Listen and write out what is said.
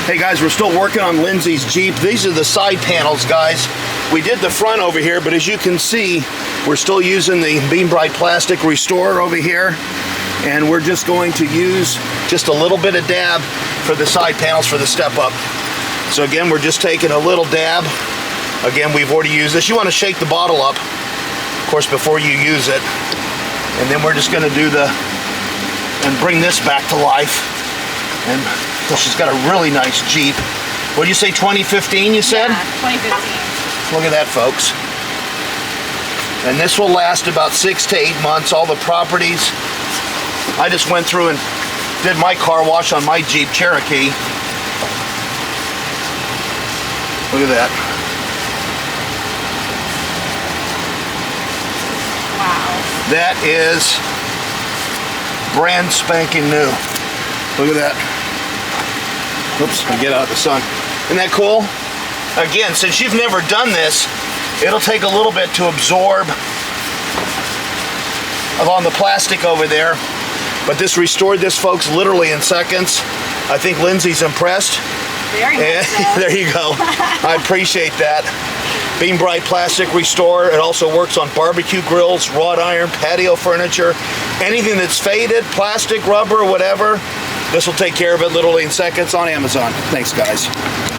Hey guys, we're still working on Lindsay's Jeep. These are the side panels, guys. We did the front over here, but as you can see, we're still using the Beam Bright Plastic Restorer over here. And we're just going to use just a little bit of dab for the side panels for the step up. So again, we're just taking a little dab. Again, we've already used this. You want to shake the bottle up, of course, before you use it. And then we're just going to do and bring this back to life. And she's got a really nice Jeep. What did you say, 2015 you said? Yeah, 2015. Look at that, folks. And this will last about 6 to 8 months. All the properties. I just went through and did my car wash on my Jeep Cherokee. Look at that. Wow. That is brand spanking new. Look at that. Oops, I get out of the sun. Isn't that cool? Again, since you've never done this, it'll take a little bit to absorb along the plastic over there. But this restored this, folks, literally in seconds. I think Lindsay's impressed. Very much so. There you go. I appreciate that. Beam Bright Plastic Restorer. It also works on barbecue grills, wrought iron, patio furniture, anything that's faded, plastic, rubber, whatever. This will take care of it literally in seconds on Amazon. Thanks, guys.